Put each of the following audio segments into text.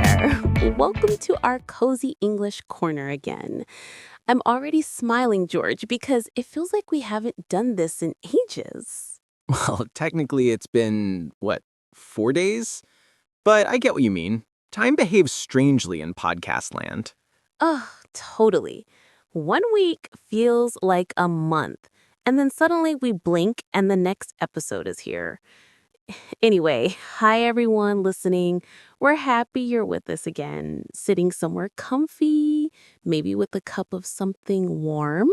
there! Welcome to our cozy English corner again. I'm already smiling, George, because it feels like we haven't done this in ages. Well, technically it's been, 4 days? But I get what you mean. Time behaves strangely in podcast land. Ugh, totally. 1 week feels like a month, and then suddenly we blink and the next episode is here. Anyway, hi everyone listening. We're happy you're with us again, sitting somewhere comfy, maybe with a cup of something warm.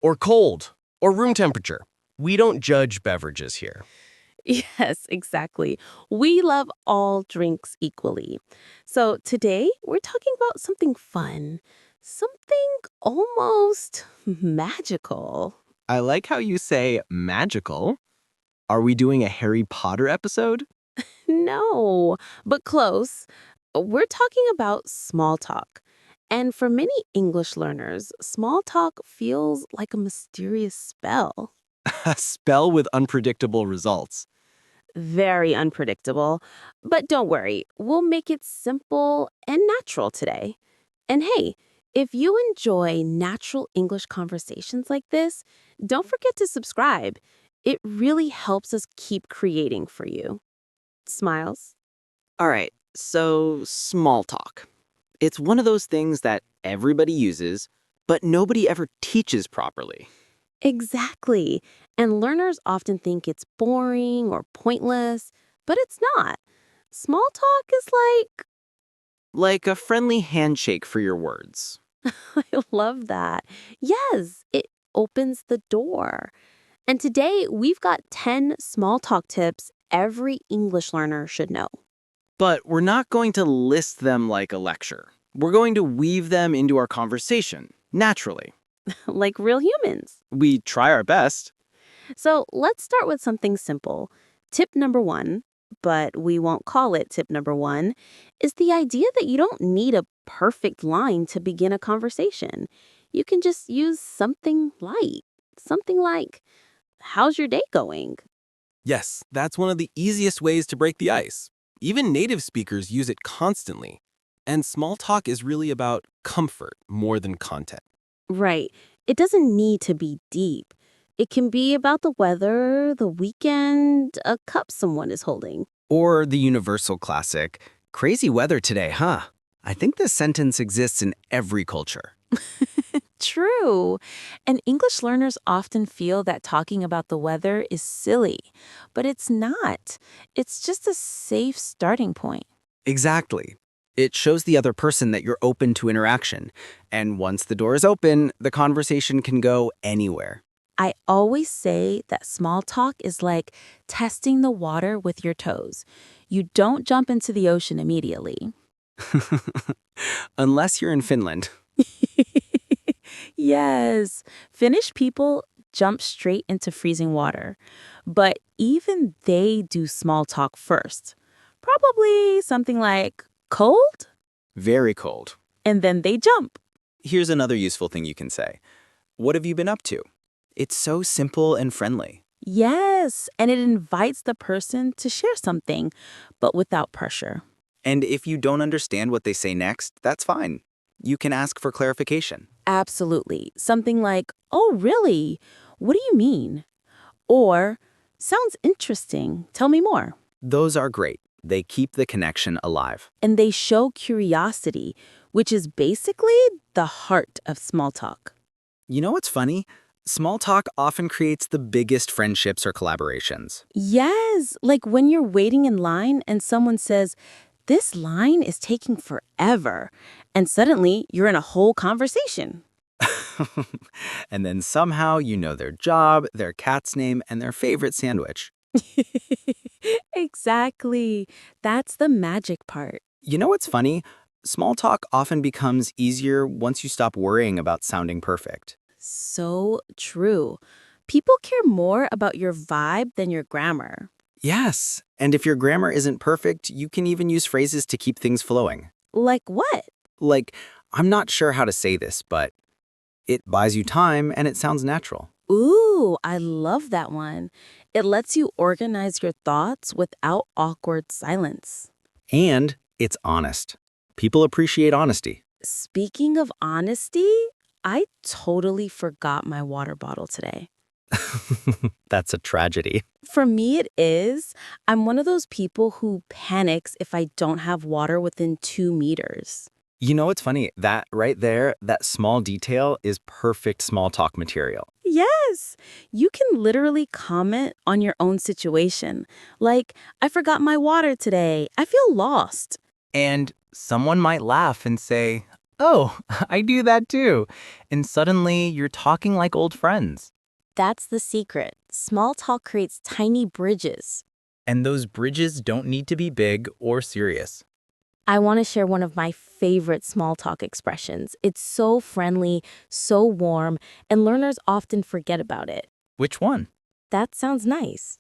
Or cold, or room temperature. We don't judge beverages here. Yes, exactly. We love all drinks equally. So today we're talking about something fun, something almost magical. I like how you say magical. Are we doing a Harry Potter episode? No, but close. We're talking about small talk. And for many English learners, small talk feels like a mysterious spell. A spell with unpredictable results. Very unpredictable. But don't worry, we'll make it simple and natural today. And hey, if you enjoy natural English conversations like this, don't forget to subscribe. It really helps us keep creating for you. Smiles? All right, so small talk. It's one of those things that everybody uses, but nobody ever teaches properly. Exactly. And learners often think it's boring or pointless, but it's not. Small talk is like, Like a friendly handshake for your words. I love that. Yes, it opens the door. And today we've got 10 small talk tips every English learner should know. But we're not going to list them like a lecture. We're going to weave them into our conversation, naturally. Like real humans. We try our best. So let's start with something simple. Tip number 1, but we won't call it tip number 1, is the idea that you don't need a perfect line to begin a conversation. You can just use something light. Something like, how's your day going? Yes, that's one of the easiest ways to break the ice. Even native speakers use it constantly. And small talk is really about comfort more than content. Right. It doesn't need to be deep. It can be about the weather, the weekend, a cup someone is holding. Or the universal classic, crazy weather today, huh? I think this sentence exists in every culture. True. And English learners often feel that talking about the weather is silly, but it's not. It's just a safe starting point. Exactly. It shows the other person that you're open to interaction. And once the door is open, the conversation can go anywhere. I always say that small talk is like testing the water with your toes. You don't jump into the ocean immediately. Unless you're in Finland. Yes, Finnish people jump straight into freezing water, but even they do small talk first. Probably something like cold, Very cold. and then they jump. Here's another useful thing you can say. What have you been up to? It's so simple and friendly. Yes, and it invites the person to share something, but without pressure. And if you don't understand what they say next, that's fine. You can ask for clarification. Absolutely. Something like, oh, really? What do you mean? Or, sounds interesting. Tell me more. Those are great. They keep the connection alive. And they show curiosity, which is basically the heart of small talk. You know what's funny? Small talk often creates the biggest friendships or collaborations. Yes, like when you're waiting in line and someone says, this line is taking forever. And suddenly you're in a whole conversation. And then somehow you know their job, their cat's name, and their favorite sandwich. Exactly. That's the magic part. You know what's funny? Small talk often becomes easier once you stop worrying about sounding perfect. So true. People care more about your vibe than your grammar. Yes, and if your grammar isn't perfect, you can even use phrases to keep things flowing. Like what? Like, I'm not sure how to say this, but it buys you time and it sounds natural. Ooh, I love that one. It lets you organize your thoughts without awkward silence. And it's honest. People appreciate honesty. Speaking of honesty, I totally forgot my water bottle today. That's a tragedy. For me, it is. I'm one of those people who panics if I don't have water within 2 meters. You know what's funny? That right there, that small detail is perfect small talk material. Yes, you can literally comment on your own situation. Like, I forgot my water today. I feel lost. And someone might laugh and say, "Oh, I do that too." And suddenly you're talking like old friends. That's the secret. Small talk creates tiny bridges. And those bridges don't need to be big or serious. I want to share one of my favorite small talk expressions. It's so friendly, so warm, and learners often forget about it. Which one? That sounds nice.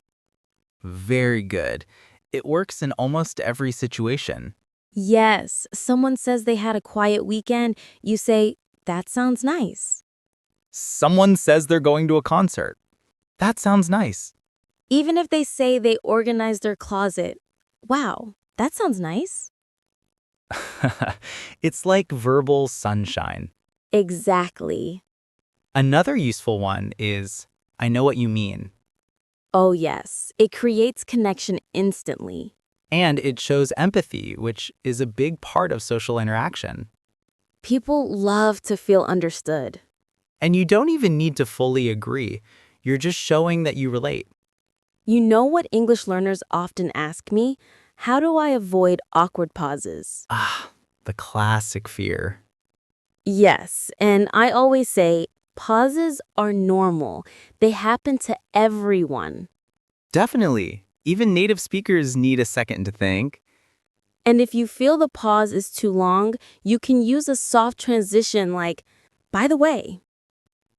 Very good. It works in almost every situation. Yes, someone says they had a quiet weekend. You say, that sounds nice. Someone says they're going to a concert. That sounds nice. Even if they say they organized their closet. Wow, that sounds nice. It's like verbal sunshine. Exactly. Another useful one is, "I know what you mean." Oh, yes. It creates connection instantly. And it shows empathy, which is a big part of social interaction. People love to feel understood. And you don't even need to fully agree. You're just showing that you relate. You know what English learners often ask me? How do I avoid awkward pauses? Ah, the classic fear. Yes, and I always say pauses are normal. They happen to everyone. Definitely. Even native speakers need a second to think. And if you feel the pause is too long, you can use a soft transition like, by the way.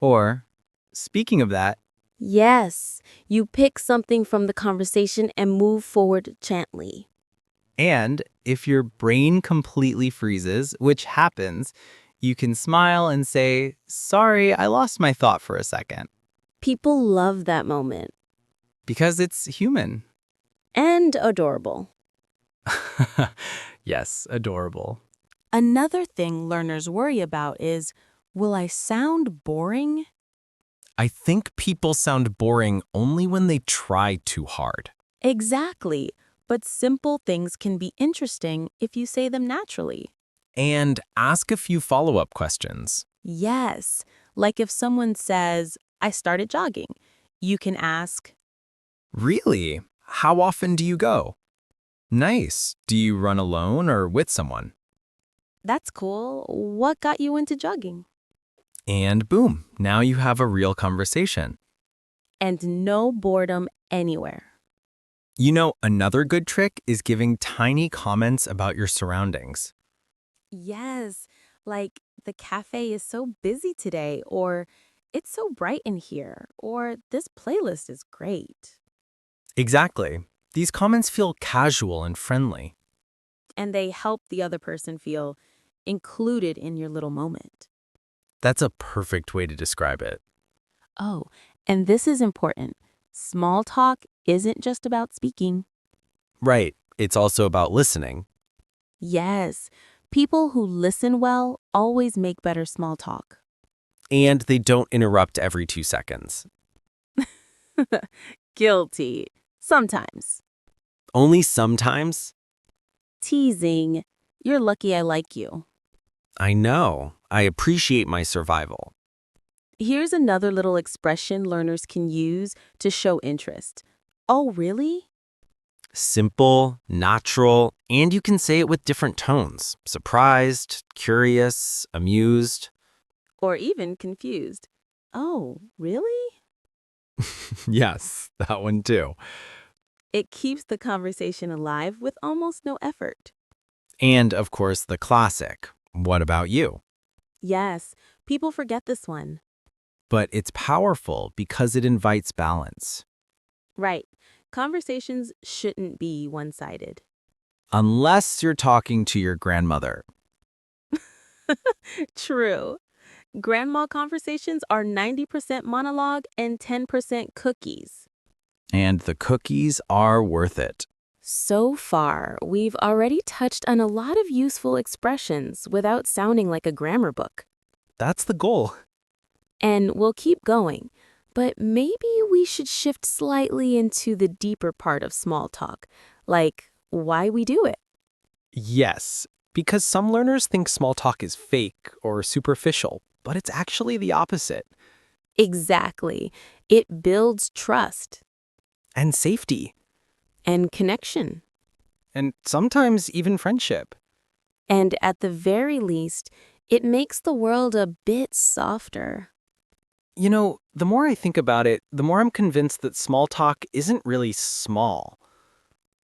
Or, speaking of that, Yes, you pick something from the conversation and move forward gently. and if your brain completely freezes, which happens, you can smile and say, "Sorry, I lost my thought for a second." People love that moment. Because it's human. And adorable. Yes, adorable. Another thing learners worry about is, will I sound boring? I think people sound boring only when they try too hard. Exactly, but simple things can be interesting if you say them naturally. And ask a few follow-up questions. Yes, like if someone says, I started jogging, you can ask, Really? How often do you go? Nice. Do you run alone or with someone? that's cool, what got you into jogging? And boom, now you have a real conversation. And no boredom anywhere. You know, another good trick is giving tiny comments about your surroundings. Yes, like the cafe is so busy today, or it's so bright in here, or this playlist is great. Exactly. These comments feel casual and friendly. And they help the other person feel included in your little moment. That's a perfect way to describe it. Oh, and this is important. Small talk isn't just about speaking. Right. It's also about listening. Yes, people who listen well always make better small talk. And they don't interrupt every 2 seconds. Guilty. Sometimes. Only sometimes? Teasing. You're lucky I like you. I know. I appreciate my survival. Here's another little expression learners can use to show interest. Oh, really? Simple, natural, and you can say it with different tones. Surprised, curious, amused. Or even confused. Oh, really? Yes, that one too. It keeps the conversation alive with almost no effort. And of course, the classic, "What about you?" Yes, people forget this one. But it's powerful because it invites balance. Right. Conversations shouldn't be one-sided. Unless you're talking to your grandmother. True. Grandma conversations are 90% monologue and 10% cookies. And the cookies are worth it. So far, we've already touched on a lot of useful expressions without sounding like a grammar book. That's the goal. And we'll keep going, but maybe we should shift slightly into the deeper part of small talk, like why we do it. Yes, because some learners think small talk is fake or superficial, but it's actually the opposite. Exactly. It builds trust And safety. and connection. And sometimes even friendship. And at the very least, it makes the world a bit softer. You know, the more I think about it, the more I'm convinced that small talk isn't really small.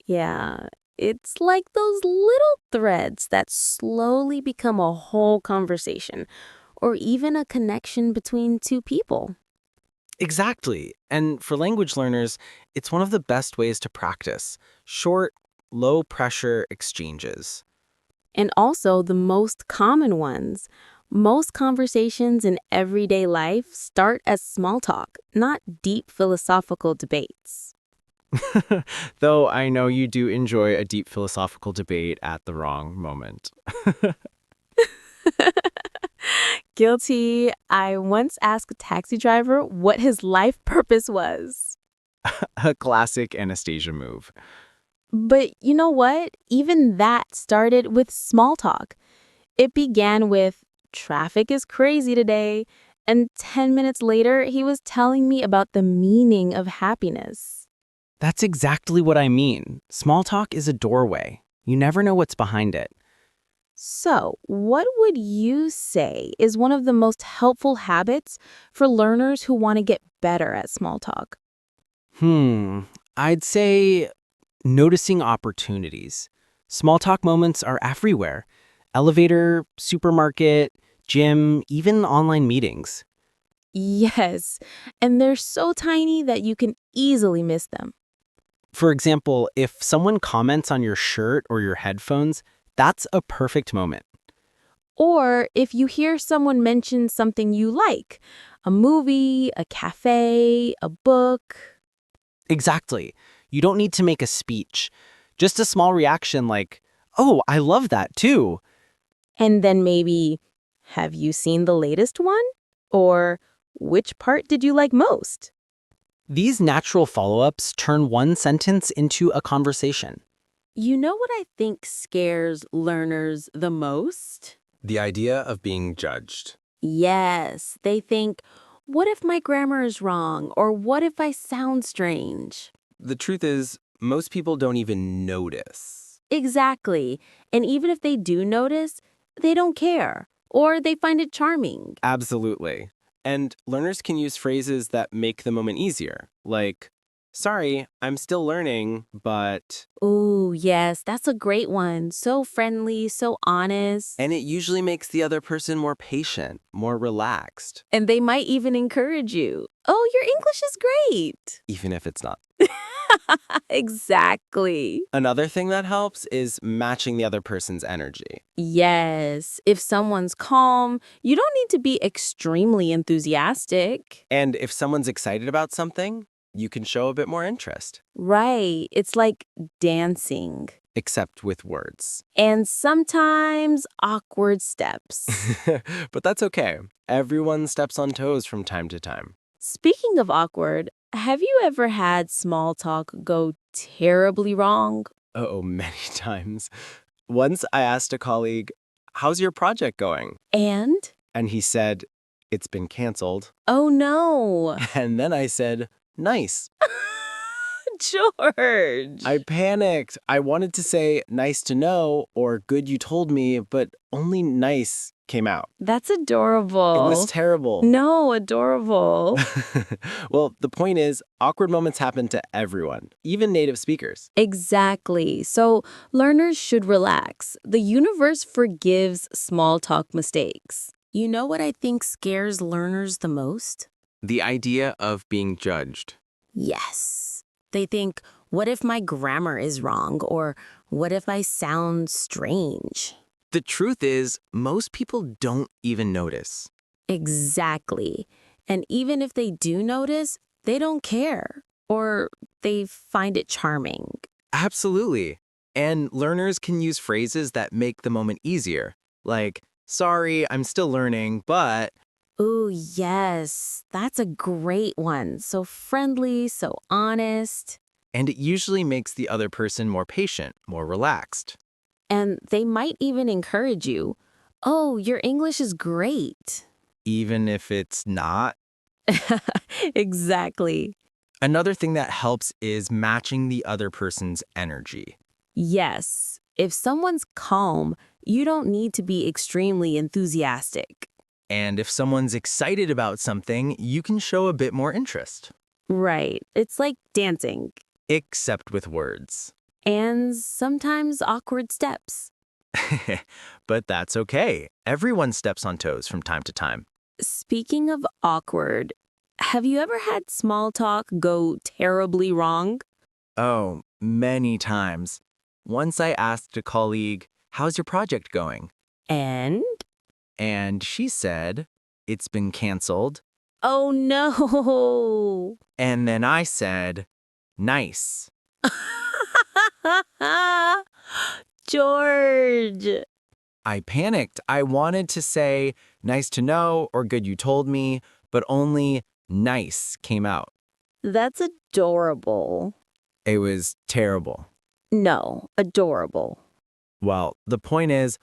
Yeah, it's like those little threads that slowly become a whole conversation, or even a connection between two people. Exactly. And for language learners, it's one of the best ways to practice short, low pressure exchanges. And also the most common ones. Most conversations in everyday life start as small talk, not deep philosophical debates. Though I know you do enjoy a deep philosophical debate at the wrong moment. Guilty. I once asked a taxi driver what his life purpose was. A classic Anastasia move. But you know what? Even that started with small talk. It began with, "Traffic is crazy today," and 10 minutes later, he was telling me about the meaning of happiness. That's exactly what I mean. Small talk is a doorway. You never know what's behind it. So, what would you say is one of the most helpful habits for learners who want to get better at small talk? I'd say noticing opportunities. Small talk moments are everywhere. Elevator, supermarket, gym, even online meetings. Yes, and they're so tiny that you can easily miss them. For example, if someone comments on your shirt or your headphones, that's a perfect moment. Or if you hear someone mention something you like, a movie, a cafe, a book. Exactly. You don't need to make a speech. Just a small reaction like, "Oh, I love that too." And then maybe, "Have you seen the latest one?" Or, "Which part did you like most?" These natural follow-ups turn one sentence into a conversation. You know what I think scares learners the most? The idea of being judged. Yes, they think, what if my grammar is wrong? Or what if I sound strange? The truth is, most people don't even notice. Exactly. And even if they do notice, they don't care. Or they find it charming. Absolutely. And learners can use phrases that make the moment easier, like, "Sorry, I'm still learning, but..." Ooh, yes, that's a great one. So friendly, so honest. And it usually makes the other person more patient, more relaxed, And they might even encourage you. "Oh, your English is great." even if it's not. Exactly. Another thing that helps is matching the other person's energy. Yes, if someone's calm, you don't need to be extremely enthusiastic. And if someone's excited about something, you can show a bit more interest, Right, it's like dancing. except with words. And sometimes awkward steps. But that's okay. Everyone steps on toes from time to time. Speaking of awkward, have you ever had small talk go terribly wrong? Oh, many times. Once I asked a colleague, "How's your project going?" And? And he said, "It's been canceled." Oh no. And then I said, "Nice." George. I panicked. I wanted to say "nice to know" or "good you told me," but only "nice" came out. That's adorable. It was terrible. No, adorable. Well, the point is, awkward moments happen to everyone, even native speakers. Exactly. So learners should relax. The universe forgives small talk mistakes. You know what I think scares learners the most? The idea of being judged. Yes. They think, what if my grammar is wrong? Or what if I sound strange? The truth is, most people don't even notice. Exactly. And even if they do notice, they don't care. Or they find it charming. Absolutely. And learners can use phrases that make the moment easier, like, sorry, I'm still learning, but, Ooh, yes, that's a great one. So friendly, so honest. and it usually makes the other person more patient, more relaxed. And they might even encourage you. Oh, your English is great. Even if it's not. Exactly. Another thing that helps is matching the other person's energy. Yes. If someone's calm, you don't need to be extremely enthusiastic. And if someone's excited about something, you can show a bit more interest. Right. It's like dancing. Except with words. And sometimes awkward steps. But that's okay. Everyone steps on toes from time to time. Speaking of awkward, have you ever had small talk go terribly wrong? Oh, many times. Once I asked a colleague, how's your project going? And? And she said, it's been canceled. Oh no! And then I said, nice. George! I panicked. I wanted to say, nice to know or good you told me, but only nice came out. That's adorable. It was terrible. No, adorable. Well, the point is,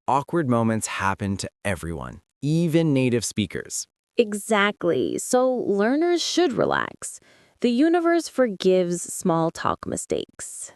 awkward moments happen to everyone, even native speakers. Exactly. So learners should relax. The universe forgives small talk mistakes.